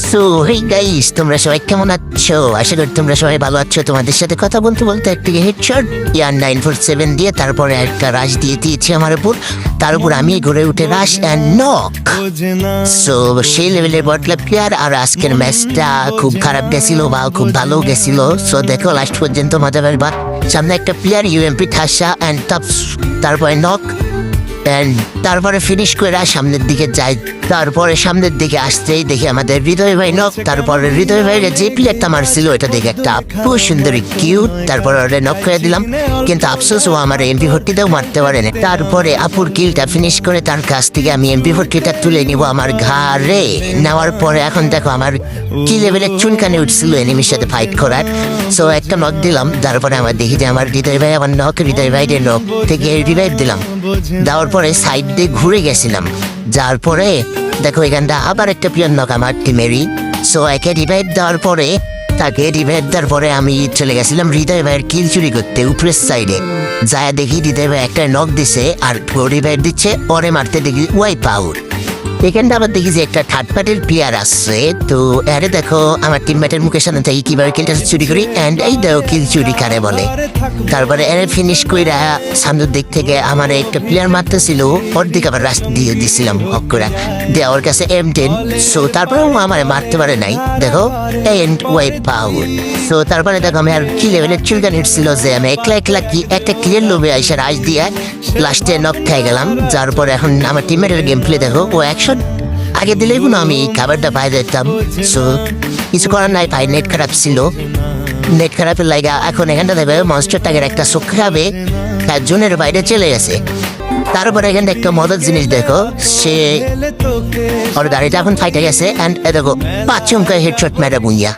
So hey guys, তোমরা সবাই কেমন আছো? আশা করি তোমরা সবাই ভালো আছো। তোমাদের সাথে কথা বলতে বলতে একটি হেডশট ইয়ার 947 দিয়ে তারপরে একটা রাশ দিয়ে দিয়েছি আমার উপর। তার উপর আমি ঘুরে উঠে রাশ অ্যান্ড নক। সো সেই লেভেলের বটলা প্লেয়ার। আর আজকের ম্যাচটা খুব খারাপ গেছিল বা খুব ভালো গেছিল। সো দেখো লাস্ট পর্যন্ত মজা পারবা। সামনে একটা প্লেয়ার ইউএমপি ঠাসা অ্যান্ড তারপরে নক অ্যান্ড তারপরে ফিনিশ করে সামনের দিকে যাই। তারপরে সামনের দিকে আসতেই দেখি আমাদের হৃদয় ভাই নক। তারপরে হৃদয় ভাইয়ের যে প্লেয়ারটা মারছিল ওটা দেখে একটা আপু সুন্দরী কিউট, তারপরে ওটা নক করে দিলাম। কিন্তু আফসোস ও আমার MP40তেও মারতে পারেনি। তারপরে আপুর কিলটা ফিনিশ করে তার কাছ থেকে আমি MP40টা তুলে নিব আমার ঘাড়ে। নেওয়ার পরে এখন দেখো আমার কি লেভেলের চুনকানে উঠছিল এনিমির সাথে ফাইট করার। সো একটা নক দিলাম, তারপরে আমার দেখি যে আমার হৃদয় ভাই আমার নক, হৃদয় ভাইয়ের নক থেকে রিভাইভ দিলাম। দেওয়ার পরে সাইড দিয়ে ঘুরে গেছিলাম, যার পরে দেখো এখানটা আবার একটা প্লেয়ার নক আমার টিমেরই। সো একে রিভাইভ দেওয়ার পরে তাকে রিভাইভ দেওয়ার পরে আমি চলে গেছিলাম হৃদয় ভাইয়ের কিল চুরি করতে উপরের সাইডে। যা দেখি হৃদয় ভাই একটা নক দিছে আর রিভাইভ দিচ্ছে, পরে মারতে দেখি ওয়াইপ আউট। এখানটা আবার দেখি যে একটা থার্ড পার্টির প্লেয়ার আসছে। তো আরে দেখো আমার টিমমেটের মুখের সামনে থেকে কিভাবে কিলটা চুরি করি অ্যান্ড এই দেখো কিল চুরি কারে বলে। তারপরে এর ফিনিশ কইরা সামনের দিক থেকে আমার একটা প্লেয়ার মারতেছিল, ওর দিকে আবার রাস্তা দিয়ে দিছিলাম হক করে দিয়ে ওর কাছে M10। সো তারপরে ও আমার মারতে পারে নাই, দেখো এন্ড ওয়াইপ আউট। সো তারপরে দেখো আমি আর কি লেভেলের চুলকান হিটছিল যে আমি একলা একলা কি একটা ক্লিয়ার লোভে আইসা রাজ দিয়ে লাস্টে নক খেয়ে গেলাম। যার পরে এখন আমার টিমের গেম প্লে দেখো, ও আগে দিলেই কোনো আমি খাবারটা পাই যেতাম। সো কিছু করার নাই ভাই, নেট খারাপ ছিল। নেট খারাপের লাগা এখন এখানটা দেবে মনস্টার টাকের একটা চোখ খাবে, তার জনের বাইরে চলে গেছে। তারপরে এখানটা একটা মজার জিনিস দেখো, সে ওর গাড়িটা এখন ফাইটে গেছে অ্যান্ড এ দেখো 5 চমকা হেডশট মেরে বুইয়া।